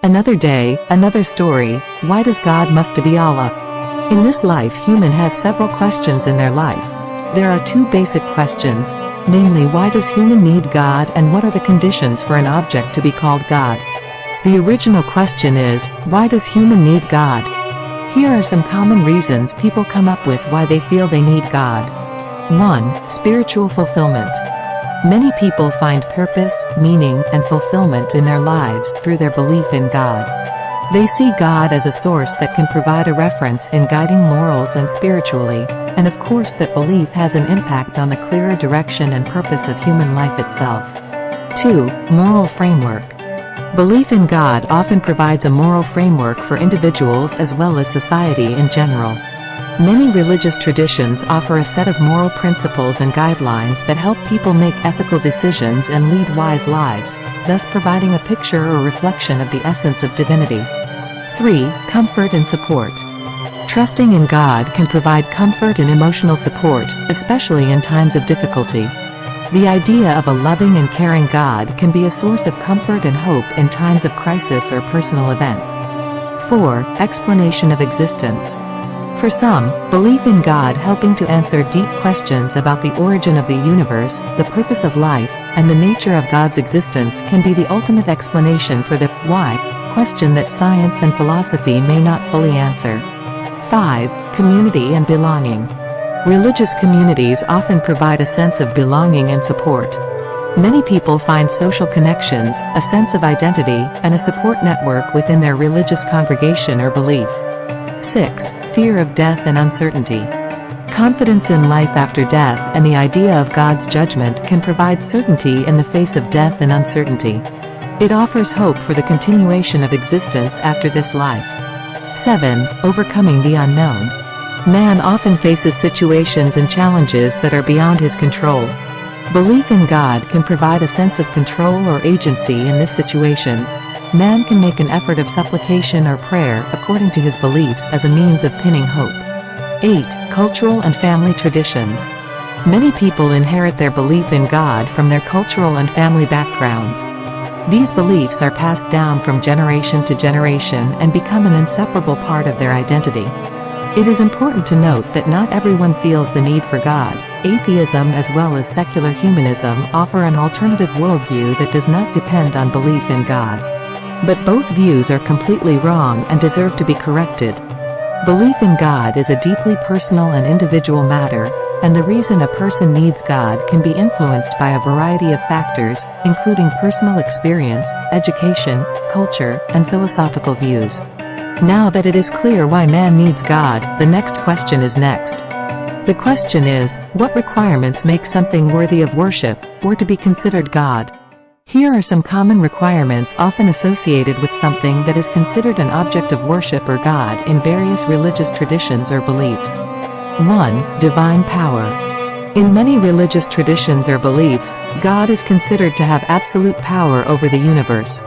Another day, another story. Why does God must be Allah? In this life, human has several questions in their life. There are two basic questions, namely why does human need God and what are the conditions for an object to be called God? The original question is, why does human need God? Here are some common reasons people come up with why they feel they need God. 1. Spiritual fulfillment. Many people find purpose, meaning, and fulfillment in their lives through their belief in God. They see God as a source that can provide a reference in guiding morals and spiritually, and of course that belief has an impact on the clearer direction and purpose of human life itself. 2. Moral framework. Belief in God often provides a moral framework for individuals as well as society in general. Many religious traditions offer a set of moral principles and guidelines that help people make ethical decisions and lead wise lives, thus providing a picture or reflection of the essence of divinity. 3. Comfort and support. Trusting in God can provide comfort and emotional support, especially in times of difficulty. The idea of a loving and caring God can be a source of comfort and hope in times of crisis or personal events. 4. Explanation of existence. For some, belief in God helping to answer deep questions about the origin of the universe, the purpose of life, and the nature of God's existence can be the ultimate explanation for the why question that science and philosophy may not fully answer. 5. Community and belonging. Religious communities often provide a sense of belonging and support. Many people find social connections, a sense of identity, and a support network within their religious congregation or belief. 6. Fear of death and uncertainty. Confidence in life after death and the idea of God's judgment can provide certainty in the face of death and uncertainty. It offers hope for the continuation of existence after this life. 7. Overcoming the unknown. Man often faces situations and challenges that are beyond his control. Belief in God can provide a sense of control or agency in this situation. Man can make an effort of supplication or prayer according to his beliefs as a means of pinning hope. 8. Cultural and family traditions. Many people inherit their belief in God from their cultural and family backgrounds. These beliefs are passed down from generation to generation and become an inseparable part of their identity. It is important to note that not everyone feels the need for God. Atheism as well as secular humanism offer an alternative worldview that does not depend on belief in God. But both views are completely wrong and deserve to be corrected. Belief in God is a deeply personal and individual matter, and the reason a person needs God can be influenced by a variety of factors, including personal experience, education, culture, and philosophical views. Now that it is clear why man needs God, the next question is next. The question is, what requirements make something worthy of worship, or to be considered God? Here are some common requirements often associated with something that is considered an object of worship or God in various religious traditions or beliefs. 1. Divine power. In many religious traditions or beliefs, God is considered to have absolute power over the universe.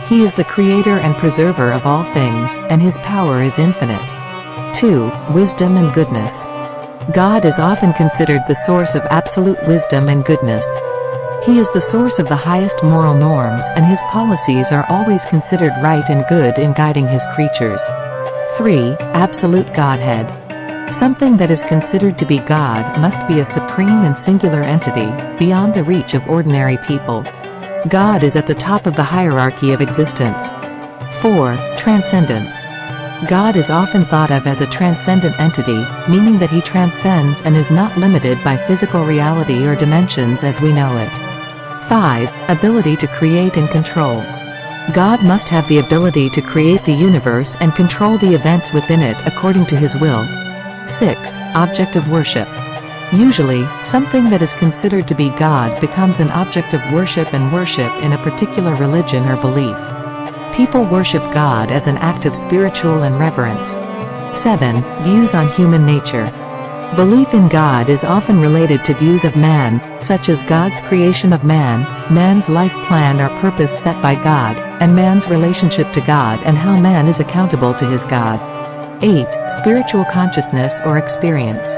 He is the creator and preserver of all things, and his power is infinite. 2. Wisdom and goodness. God is often considered the source of absolute wisdom and goodness. He is the source of the highest moral norms, and his policies are always considered right and good in guiding his creatures. 3. Absolute Godhead. Something that is considered to be God must be a supreme and singular entity, beyond the reach of ordinary people. God is at the top of the hierarchy of existence. 4. Transcendence. God is often thought of as a transcendent entity, meaning that he transcends and is not limited by physical reality or dimensions as we know it. 5. Ability to create and control. God must have the ability to create the universe and control the events within it according to his will. 6. Object of worship. Usually, something that is considered to be God becomes an object of worship and worship in a particular religion or belief. People worship God as an act of spiritual and reverence. 7. Views on human nature. Belief in God is often related to views of man, such as God's creation of man, man's life plan or purpose set by God, and man's relationship to God and how man is accountable to his God. 8. Spiritual consciousness or experience.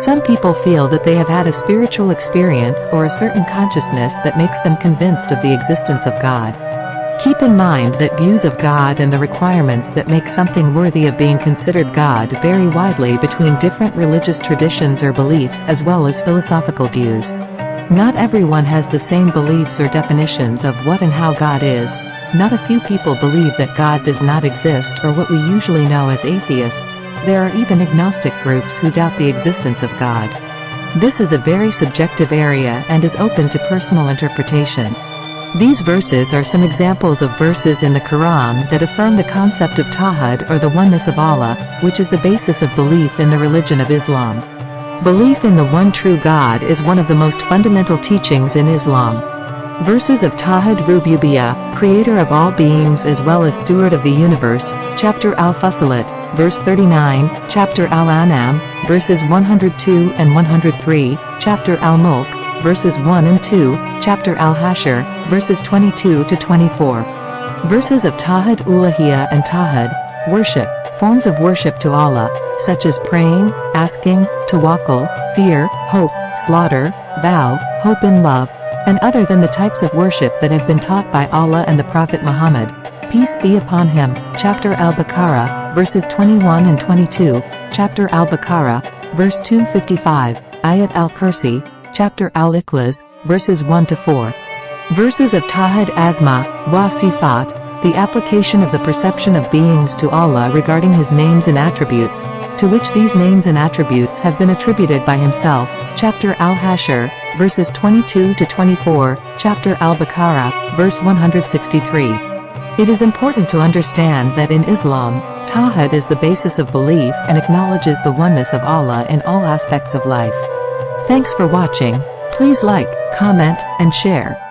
Some people feel that they have had a spiritual experience or a certain consciousness that makes them convinced of the existence of God. Keep in mind that views of God and the requirements that make something worthy of being considered God vary widely between different religious traditions or beliefs as well as philosophical views. Not everyone has the same beliefs or definitions of what and how God is. Not a few people believe that God does not exist, or what we usually know as atheists. There are even agnostic groups who doubt the existence of God. This is a very subjective area and is open to personal interpretation. These verses are some examples of verses in the Quran that affirm the concept of Tawhid, or the oneness of Allah, which is the basis of belief in the religion of Islam. Belief in the one true God is one of the most fundamental teachings in Islam. Verses of Tawhid Rububiyyah, creator of all beings as well as steward of the universe, chapter Al-Fussilat, verse 39, chapter Al-An'am, verses 102 and 103, chapter Al-Mulk, verses 1 and 2, chapter Al-Hashr, verses 22 to 24. Verses of Tawhid Uluhiyyah and Tawhid worship, forms of worship to Allah, such as praying, asking, tawakkul, fear, hope, slaughter, vow, hope in love, and other than the types of worship that have been taught by Allah and the Prophet Muhammad, peace be upon him, chapter Al-Baqarah, verses 21 and 22, chapter Al-Baqarah, verse 255, Ayat Al-Kursi, chapter Al-Ikhlas, verses 1 to 4. Verses of Tawhid Asma wa Sifat, the application of the perception of beings to Allah regarding His names and attributes, to which these names and attributes have been attributed by Himself, chapter Al-Hashr, verses 22 to 24, chapter Al-Baqarah, verse 163. It is important to understand that in Islam, Tawhid is the basis of belief and acknowledges the oneness of Allah in all aspects of life. Thanks for watching. Please like, comment, and share.